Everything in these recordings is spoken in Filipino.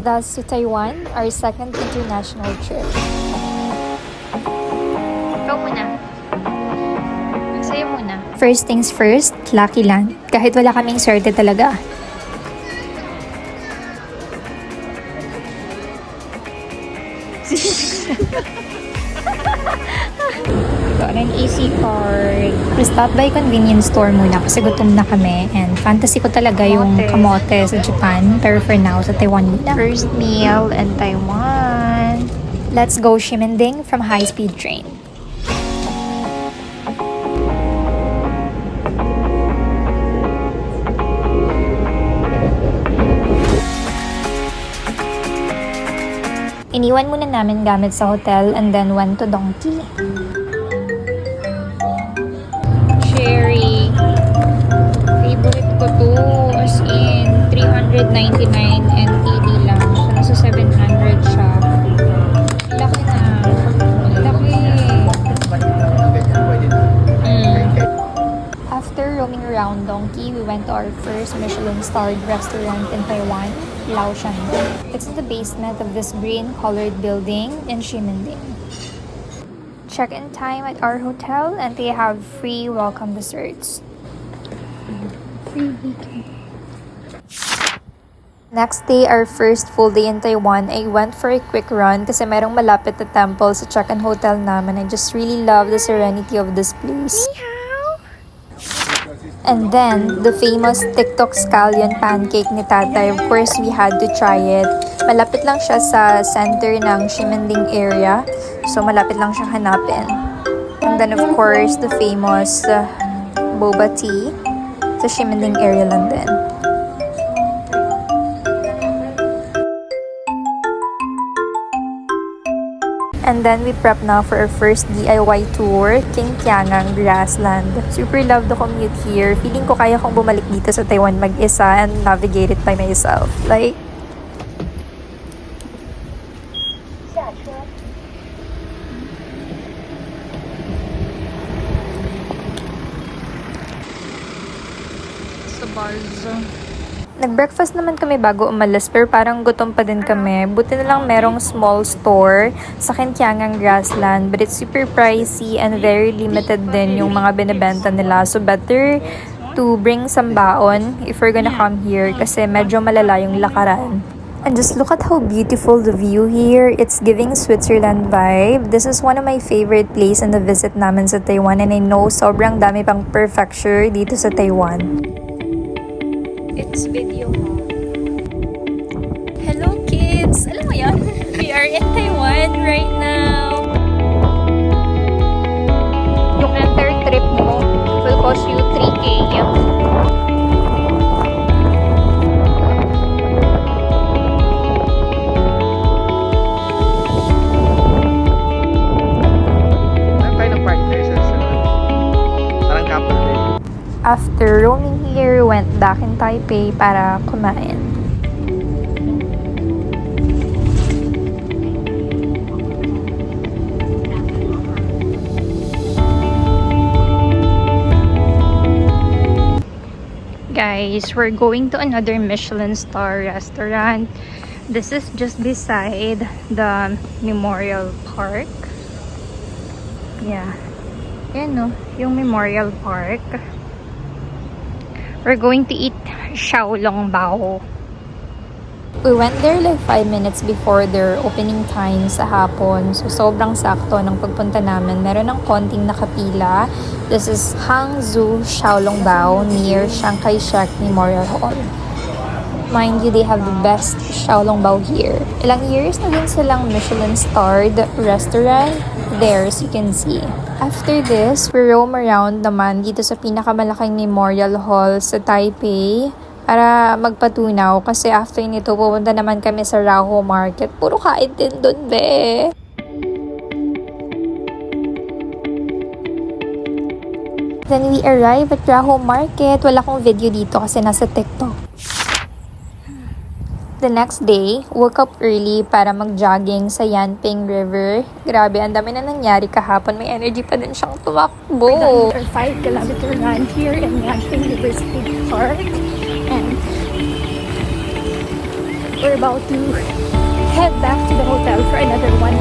with us to Taiwan, our second international trip. Ikaw muna. Sa'yo muna. First things first, Lucky Land. Kahit wala kaming swerte talaga. Got an AC card. We stopped by convenience store muna kasi gutom na kami. And fantasy ko talaga yung kamote sa Japan. Pero for now, sa Taiwan muna. First meal in Taiwan. Let's go Ximending from high-speed train. Iniwan muna namin gamit sa hotel and then went to Donkey. Cherry. Favorite ko to. As in, 399 and 80 lang. So, nasa 700 siya. Laki na. Laki. After roaming around Donkey, we went to our first Michelin-starred restaurant in Taiwan, Laoshan. It's in the basement of this green-colored building in Ximending. Check-in time at our hotel and they have free welcome desserts. Free BK. Next day, our first full day in Taiwan, I went for a quick run kasi merong malapit na temple sa check-in hotel namin. I just really love the serenity of this place. And then, the famous TikTok scallion pancake ni Tatay. Of course, we had to try it. Malapit lang siya sa center ng Ximending area. So, malapit lang siya hanapin. And then, of course, the famous boba tea sa Ximending area lang din. And then we prep na for our first DIY tour, Qingqiangang Grassland. Super love the commute here. Feeling ko kaya kong bumalik dito sa Taiwan mag-isa and navigate it by myself. Like, sa Barzo. Nag-breakfast naman kami bago umalis pero parang gutom pa din kami. Buti na lang merong small store sa Qingqiangang Grassland but it's super pricey and very limited din yung mga binibenta nila. So better to bring some baon if we're gonna come here kasi medyo malala yung lakaran. And just look at how beautiful the view here. It's giving Switzerland vibe. This is one of my favorite place in the visit namin sa Taiwan and I know sobrang dami pang prefecture dito sa Taiwan. It's video. Hello kids! Alam mo yan? We are in Taiwan right now. Yung entire trip mo will cost you 3K. After roaming here, went back in Taipei para kumain. Guys, we're going to another Michelin star restaurant. This is just beside the Memorial Park. Yeah. Yan no, yung Memorial Park. We're going to eat xiaolongbao. We went there like 5 minutes before their opening time sa hapon. So, sobrang sakto ng pagpunta namin. Meron ng konting nakapila. This is Hangzhou Xiaolongbao near Chiang Kai-shek Memorial Hall. Mind you, they have the best xiaolongbao here. Ilang years na din silang Michelin-starred restaurant there, as you can see. After this, we roam around naman dito sa pinakamalaking Memorial Hall sa Taipei para magpatunaw kasi after nito pupunta naman kami sa Raho Market. Puro kain din dun, be! Then we arrive at Raho Market. Wala akong video dito kasi nasa TikTok. The next day, woke up early para mag-jogging sa Yanping River. Grabe, ang dami na nangyari kahapon. May energy pa din siyang tumakbo. Our 5-kilometer run here in Yanping River State Park. And we're about to head back to the hotel for another 1.5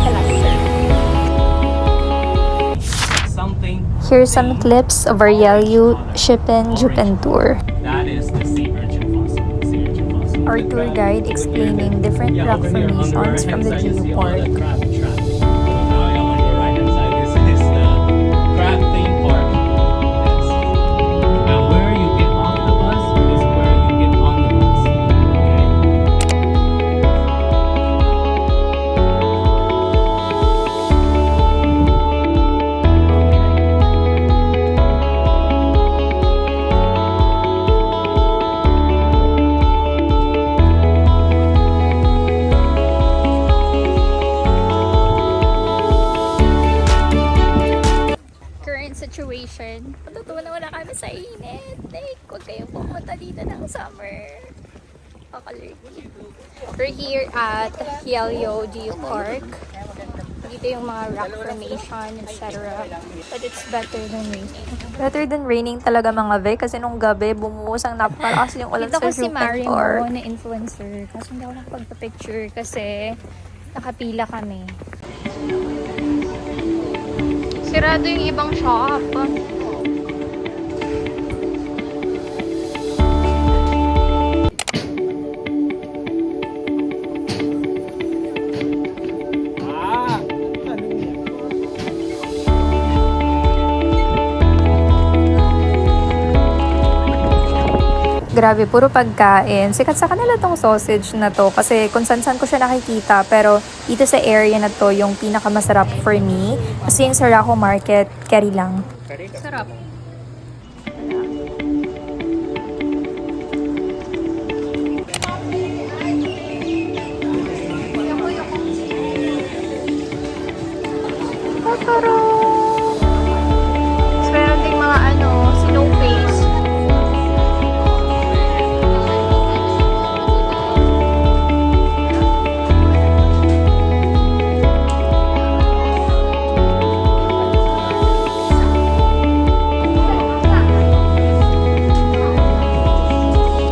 kilometer. Something. Here's some clips of our Yelyu Shippen Jupen tour. That is the sea urchin fossil. Sea urchin fossil. Our tour guide explaining different rock formations from the geopark. Crab trap. Now on your right hand side, this is the crab theme park. Yes. And where you get off the bus is where you get on the bus. Okay. Current situation. Matutuwa na wala kami sa init. Like, huwag kayong pumunta dito ng summer. Kakalurky. We're here at Yelyu Geopark. Dito yung mga rock formation, etc. But it's better than raining. Better than raining talaga mga ve kasi nung gabi bumuhos ang napakalakas yung ulan Kita sa ko si Jupen Mario Park. na influencer. Kaso hindi ako nakapagpa-picture kasi nakapila kami. Sirado yung ibang shop. Grabe, puro pagkain. Sikat sa kanila tong sausage na to kasi kung san-san ko siya nakikita. Pero dito sa area na to, yung pinakamasarap for me. Kasi yung Saraco Market, carry lang. Sarap. Totoro! So, meron ding mga snow face.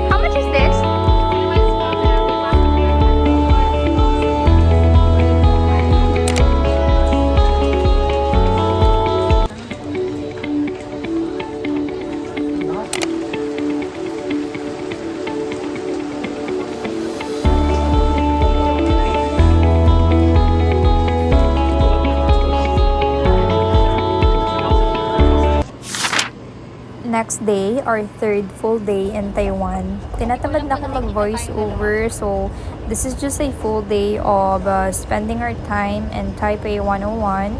How much is this? Next day, our third full day in Taiwan. Tinatamad na ako mag-voice over, so this is just a full day of spending our time in Taipei 101,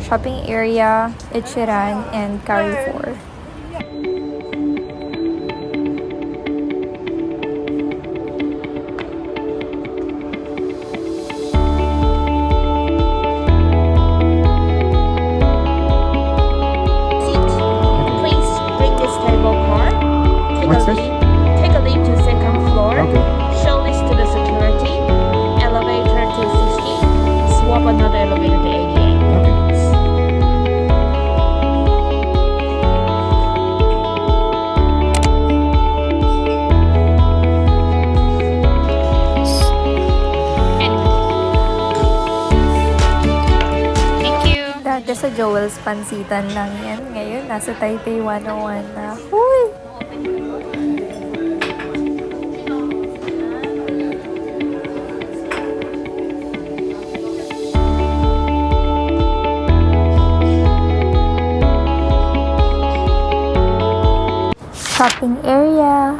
shopping area, Ichiran, and Carrefour. Please bring this table car. What's this? Take a leap to second floor. Okay. Show this to the security. Elevator to 60. Swap another elevator to 88. Okay. Dati sa Joel's Pansitan lang yan. Ngayon, nasa Taipei 101 na. Huy! Shopping area.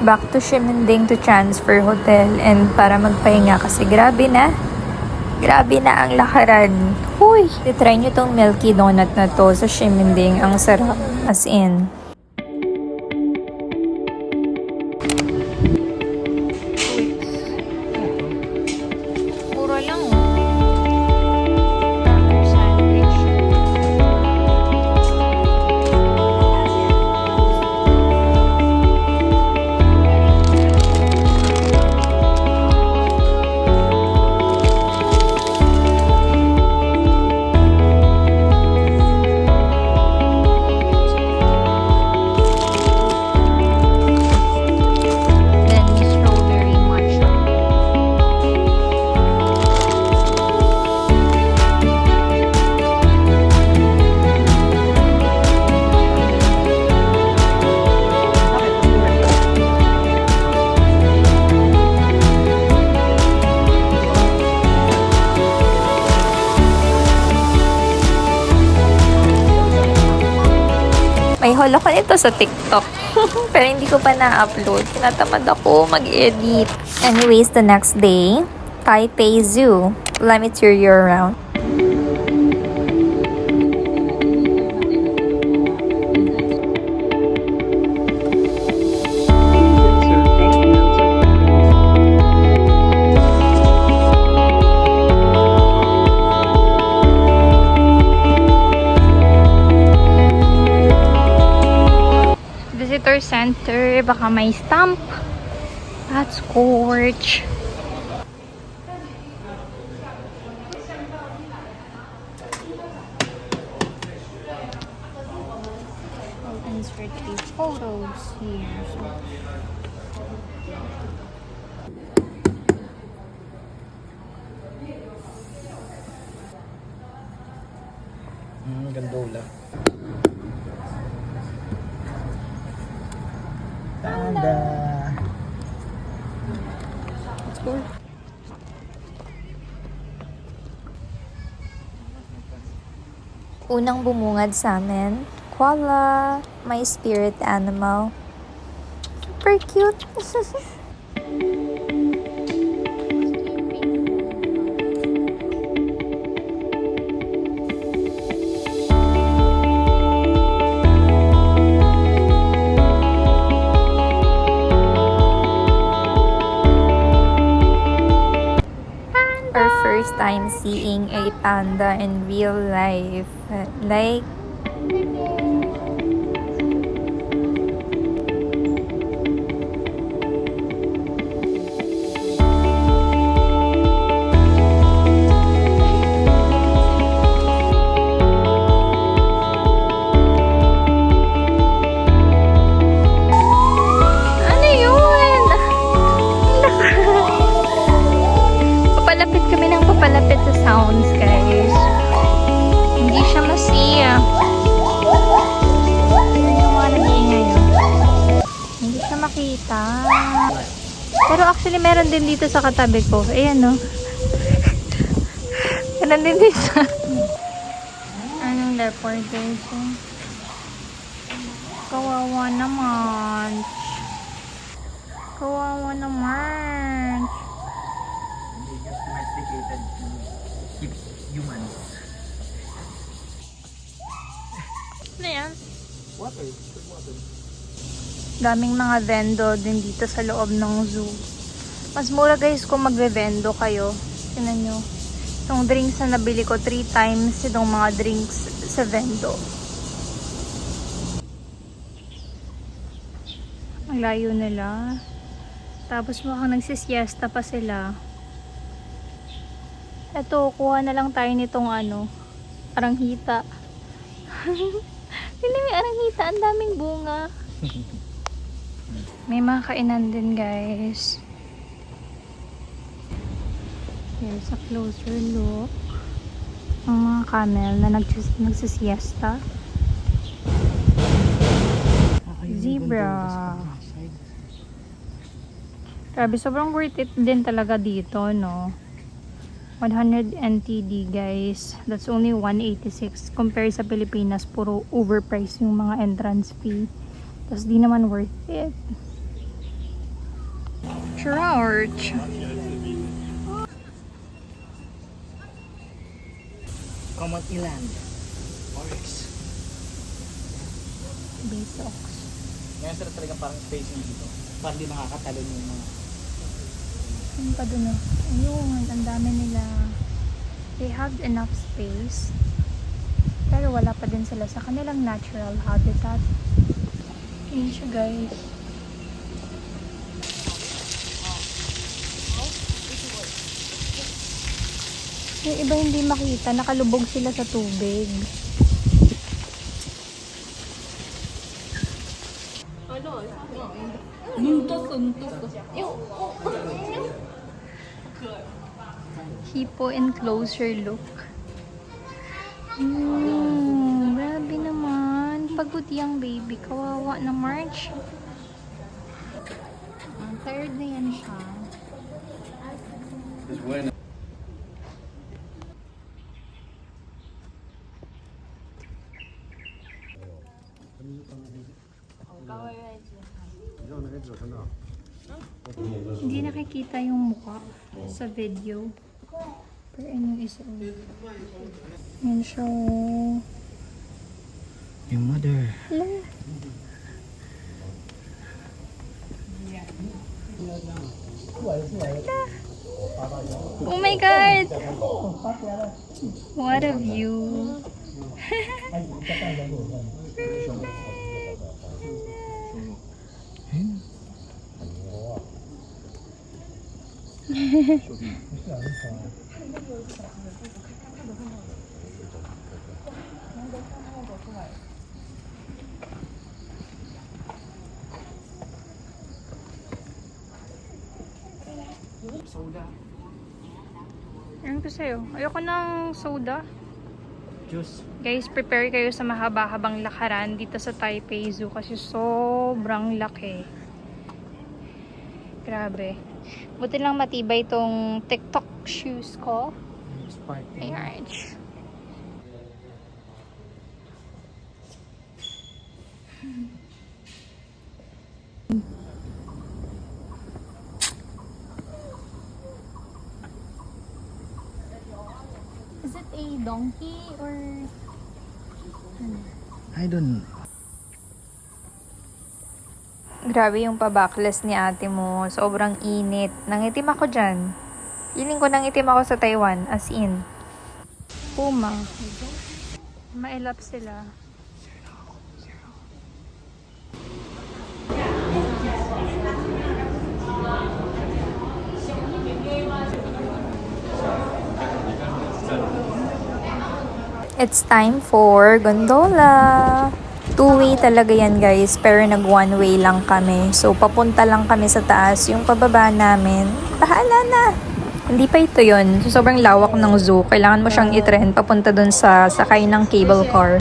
Back to Ximending to transfer hotel and para magpahinga kasi grabe na ang lakaran. Huy! Try nyo tong Milky Donut na to sa Ximending. Ang sarap. As in. Mura lang Burger sandwich. Then strawberry matcha. May haul ako nito sa TikTok. Pero hindi ko pa na-upload. Tinatamad ako mag-edit. Anyways, the next day, Taipei Zoo. Let me tour you around. Visitor center, baka may stamp. That's Scorch. I'll insert the photos here. Gandola. Unang bumungad sa amin, koala, my spirit animal. Super cute. Our first time seeing a panda in real life. Like, Ano yun? Papalapit kami ng papalapit sa sounds, guys. Hindi siya masiya. Yung mga nag-iingay, oh. Hindi siya makita. Pero actually, meron din dito sa katabi ko. Ayan, no? Meron din dito. Anong leopard, guys? Kawawa naman. Kawawa naman. Domesticated to keep humans. Ano yan? Water. Daming mga vendo din dito sa loob ng zoo. Mas mura guys kung magbe-vendo kayo. Tingnan nyo. Itong drinks na nabili ko 3 times itong mga drinks sa vendo. Ang layo nila. Tapos mukhang nagsisiesta pa sila. Eto, kuha na lang tayo nitong aranghita. Hindi, may aranghita. Ang daming bunga. May mga kainan din, guys. Here's a closer look. Ang mga camel na nagsisiesta. Zebra. Grabe, sobrang worth it din talaga dito, no? 100 NTD, guys. That's only 186. Compared sa Pilipinas, puro overpriced yung mga entrance fee. Tapos di naman worth it. George. Common Island. Oryx. Basox. Ngayon sila talaga parang spacing dito. Para di nakakatalon yung mga... Ano pa dun oh? Ayun, ang dami nila. They have enough space. Pero wala pa din sila sa kanilang natural habitat. Yun siya guys. Yung iba hindi makita, nakalubog sila sa tubig. Hippo in closer look. Grabe naman. Pagod yung baby. Kawawa na March. Tired na yan siya. Hindi nakikita yung mukha sa video. Pero ano isa yan siya. Yung mother. Hello. Oh my god! What a view! Soda. Ano ko sa'yo? Ayoko ng soda. Juice. Guys, prepare kayo sa mahaba-habang lakaran dito sa Taipei Zoo kasi sobrang laki. Grabe. Buti lang matibay itong TikTok shoes ko. Sparkling. Ayan. Is it a donkey or... I don't know. Grabe yung pa-backless ni ate mo. Sobrang init. Nangitim ako dyan. Feeling ko nangitim ako sa Taiwan. As in. Puma. Mailap sila. It's time for gondola. Two-way talaga yan guys, pero nag one-way lang kami. So, papunta lang kami sa taas. Yung pababa namin, bahala na. Hindi pa ito yun. So, sobrang lawak ng zoo. Kailangan mo siyang i-trend papunta dun sa sakay ng cable car.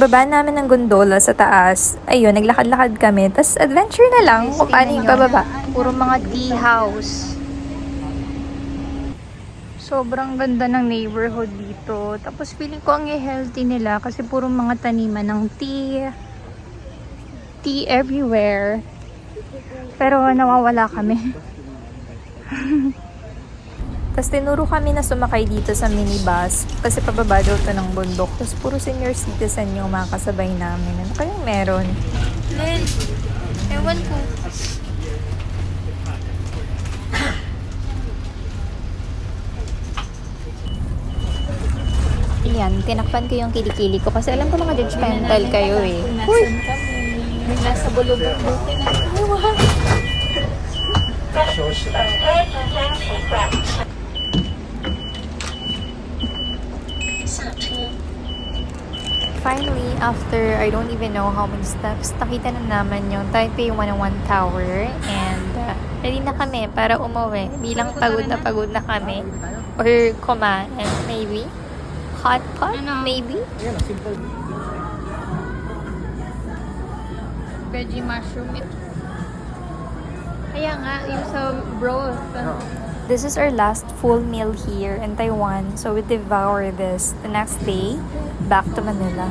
Pagbaba namin ng gondola sa taas, ayun, naglakad-lakad kami. Tapos adventure na lang kung paano yung pababa. Puro mga tea house. Sobrang ganda ng neighborhood dito. Tapos feeling ko ang healthy nila kasi puro mga taniman ng tea. Tea everywhere. Pero nawawala kami. Tapos tinuro kami na sumakay dito sa minibus kasi pababa daw to ng bundok. Tapos puro senior citizen yung makasabay namin. Ano kayong meron? Len, ewan ko. Yan, tinakpan ko yung kilikili ko kasi alam ko mga judgmental kayo eh. Uy! Nasa bulubog bukin na. Finally, after I don't even know how many steps, nakita na naman yung Taipei 101 Tower and Ready na kami para umuwi. Bilang pagod na kami. Or kumain, maybe. Hot pot, maybe. Ayan, simple. Veggie mushroom. Kaya nga, yung sa broth. This is our last full meal here in Taiwan. So we devour this. The next day, back to Manila.